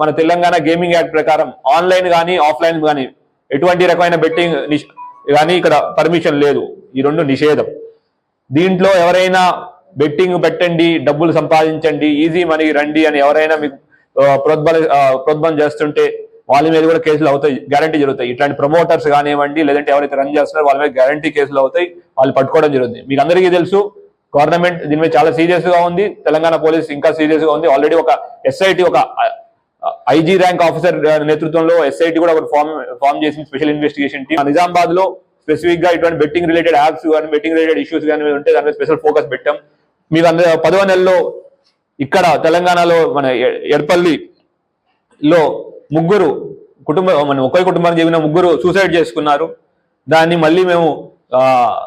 మన Telangana gaming act ప్రకారం online కానీ ఆఫ్లైన్ కానీ ఎటువంటి రకమైన బెట్టింగ్ కానీ ఇక్కడ పర్మిషన్ లేదు. ఈ రెండు నిషేధం. దీంట్లో ఎవరైనా బెట్టింగ్ పెట్టండి, డబ్బులు సంపాదించండి, ఈజీ మనీ రండి అని ఎవరైనా మీకు ప్రోద్బలం చేస్తుంటే వాళ్ళ మీద కూడా కేసులు అవుతాయి, గ్యారంటీ జరుగుతాయి. ఇట్లాంటి ప్రమోటర్స్ కానివ్వండి, లేదంటే ఎవరైతే రన్ చేస్తున్నారో వాళ్ళ మీద గ్యారంటీ కేసులు అవుతాయి, వాళ్ళు పట్టుకోవడం జరుగుతుంది. మీకు అందరికీ తెలుసు, గవర్నమెంట్ దీని మీద చాలా సీరియస్ గా ఉంది. తెలంగాణ పోలీస్ ఇంకా సీరియస్ గా ఉంది. ఆల్రెడీ ఒక ఎస్ఐటి, ఒక ఐజీ ర్యాంక్ ఆఫీసర్ నేతృత్వంలో ఎస్ఐటి కూడా ఒక ఫామ్ చేసింది, స్పెషల్ ఇన్వెస్టిగేషన్ టీమ్. నిజామాబాద్ లో స్పెసిఫిక్ గా ఇటువంటి బెట్టింగ్ రిలేటెడ్ యాప్స్ కానీ బెట్టింగ్ రిలేటెడ్ ఇష్యూస్ కానీ ఉంటే దాని మీద స్పెషల్ ఫోకస్ పెట్టాం. మీకు 10వ నెలలో ఇక్కడ తెలంగాణలో మన ఎర్పల్లిలో ముగ్గురు ఒకే కుటుంబానికి చెందిన ముగ్గురు సూసైడ్ చేసుకున్నారు. దాన్ని మళ్ళీ మేము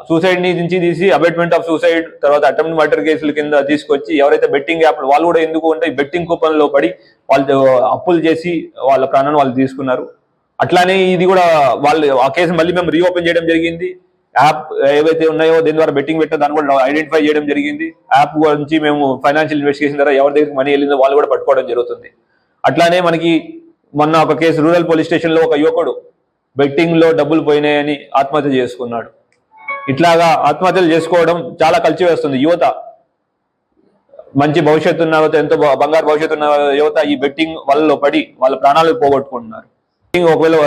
సూసైడ్ నుంచి తీసి అబేట్మెంట్ ఆఫ్ సూసైడ్, తర్వాత అటెంప్ట్ మర్డర్ కేసుల కింద తీసుకొచ్చి ఎవరైతే బెట్టింగ్ యాప్ వాళ్ళు కూడా ఎందుకు అంటే బెట్టింగ్ కూపన్ లో పడి వాళ్ళు అప్పులు చేసి వాళ్ళ ప్రాణాన్ని వాళ్ళు తీసుకున్నారు. అట్లానే ఇది కూడా వాళ్ళు ఆ కేసు మళ్ళీ మేము రీఓపెన్ చేయడం జరిగింది. యాప్ ఏవైతే ఉన్నాయో దీని ద్వారా బెట్టింగ్ పెట్టో దాన్ని కూడా ఐడెంటిఫై చేయడం జరిగింది. యాప్ గురించి మేము ఫైనాన్షియల్ ఇన్వెస్టిగేషన్ ద్వారా ఎవరి దగ్గరికి మనీ వెళ్ళిందో వాళ్ళు కూడా పట్టుకోవడం జరుగుతుంది. అట్లానే మనకి మొన్న ఒక కేసు రూరల్ పోలీస్ స్టేషన్ లో ఒక యువకుడు బెట్టింగ్ లో డబ్బులు పోయినాయని ఆత్మహత్య చేసుకున్నాడు. ఇట్లాగా ఆత్మహత్యలు చేసుకోవడం చాలా కలిసివేస్తుంది. యువత మంచి భవిష్యత్తు ఉన్న యువత, ఎంతో బంగారు భవిష్యత్తు ఉన్న యువత ఈ బెట్టింగ్ వలలో పడి వాళ్ళ ప్రాణాలు పోగొట్టుకుంటున్నారు. ఒకవేళ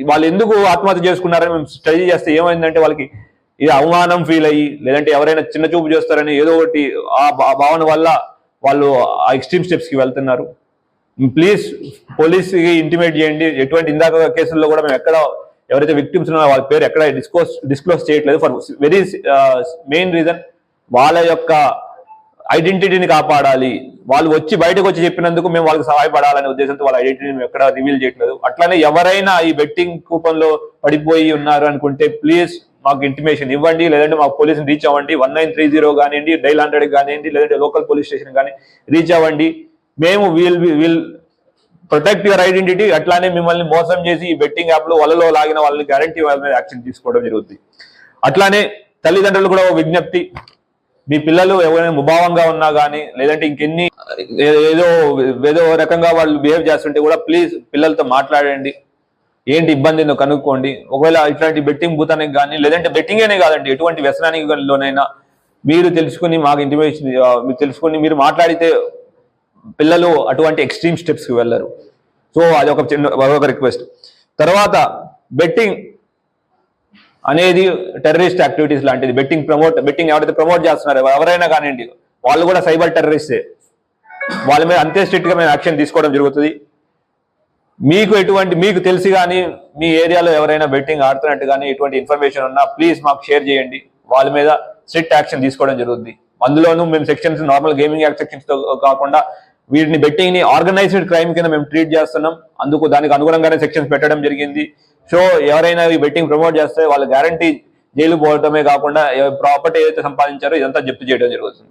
వాళ్ళు ఎందుకు ఆత్మహత్య చేసుకున్నారని మేము స్టడీ చేస్తే ఏమైందంటే వాళ్ళకి ఇది అవమానం ఫీల్ అయ్యి, లేదంటే ఎవరైనా చిన్న చూపు చేస్తారని ఏదో ఒకటి ఆ భావన వల్ల వాళ్ళు ఆ ఎక్స్ట్రీమ్ స్టెప్స్ కి వెళ్తున్నారు. ప్లీజ్ పోలీస్కి ఇంటిమేట్ చేయండి. ఎటువంటి ఇందాక కేసుల్లో కూడా మేము ఎక్కడ ఎవరైతే విక్టిమ్స్ ఉన్నారో వాళ్ళ పేరు ఎక్కడ డిస్క్లోజ్ చేయట్లేదు. ఫర్ వెరీ మెయిన్ రీజన్ వాళ్ళ యొక్క ఐడెంటిటీని కాపాడాలి. వాళ్ళు వచ్చి బయటకు వచ్చి చెప్పినందుకు మేము వాళ్ళకి సహాయపడాలనే ఉద్దేశంతో వాళ్ళ ఐడెంటిటీని మేము ఎక్కడ రివీల్ చేయట్లేదు. అట్లానే ఎవరైనా ఈ బెట్టింగ్ కూపన్ లో పడిపోయి ఉన్నారు అనుకుంటే ప్లీజ్ మాకు ఇంటిమేషన్ ఇవ్వండి, లేదంటే మాకు పోలీసుని రీచ్ అవ్వండి. 1930 కానివ్వండి, డైల్ 100 కానివ్వండి, లేదంటే లోకల్ పోలీస్ స్టేషన్ కానీ రీచ్ అవ్వండి. మేము విల్ ప్రొటెక్ట్ యువర్ ఐడెంటిటీ. అట్లానే మిమ్మల్ని మోసం చేసి ఈ బెట్టింగ్ యాప్ లో వలలో లాగిన వాళ్ళని గ్యారంటీ వాళ్ళ మీద యాక్షన్ తీసుకోవడం జరుగుతుంది. అట్లానే తల్లిదండ్రులు కూడా విజ్ఞప్తి, మీ పిల్లలు ఎవరైనా ముభావంగా ఉన్నా కానీ, లేదంటే ఇంకెన్ని ఏదో రకంగా వాళ్ళు బిహేవ్ చేస్తుంటే కూడా ప్లీజ్ పిల్లలతో మాట్లాడండి. ఏంటి ఇబ్బంది కనుక్కోండి. ఒకవేళ ఇట్లాంటి బెట్టింగ్ భూతానికి కానీ, లేదంటే బెట్టింగ్ అనే కాదండి, ఎటువంటి వ్యసనానిలోనైనా మీరు తెలుసుకుని మాకు ఇంటిమేషన్ మీరు తెలుసుకుని మీరు మాట్లాడితే పిల్లలు అటువంటి ఎక్స్ట్రీమ్ స్టెప్స్ కి వెళ్ళరు. సో అది ఒక రిక్వెస్ట్. తర్వాత బెట్టింగ్ అనేది టెర్రరిస్ట్ యాక్టివిటీస్ లాంటిది. బెట్టింగ్ ఎవరైతే ప్రమోట్ చేస్తున్నారో ఎవరైనా కానివ్వండి, వాళ్ళు కూడా సైబర్ టెర్రరిస్టే. వాళ్ళ మీద అంతే స్ట్రిక్ట్ గా మేము యాక్షన్ తీసుకోవడం జరుగుతుంది. మీకు తెలిసి కానీ మీ ఏరియాలో ఎవరైనా బెట్టింగ్ ఆడుతున్నట్టు కానీ ఎటువంటి ఇన్ఫర్మేషన్ ఉన్నా ప్లీజ్ మాకు షేర్ చేయండి. వాళ్ళ మీద స్ట్రిక్ట్ యాక్షన్ తీసుకోవడం జరుగుతుంది. అందులోనూ మేము sections normal gaming act sections తో కాకుండా వీటిని బెట్టింగ్ ని ఆర్గనైజ్డ్ క్రైమ్ కింద మేము ట్రీట్ చేస్తున్నాం. దానికి అనుగుణంగానే సెక్షన్స్ పెట్టడం జరిగింది. సో ఎవరైనా ఈ బెట్టింగ్ ప్రమోట్ చేస్తే వాళ్ళ గ్యారంటీ జైలు పోవడమే కాకుండా ప్రాపర్టీ ఏదైతే సంపాదించారో ఇదంతా జప్తు చేయడం జరుగుతుంది.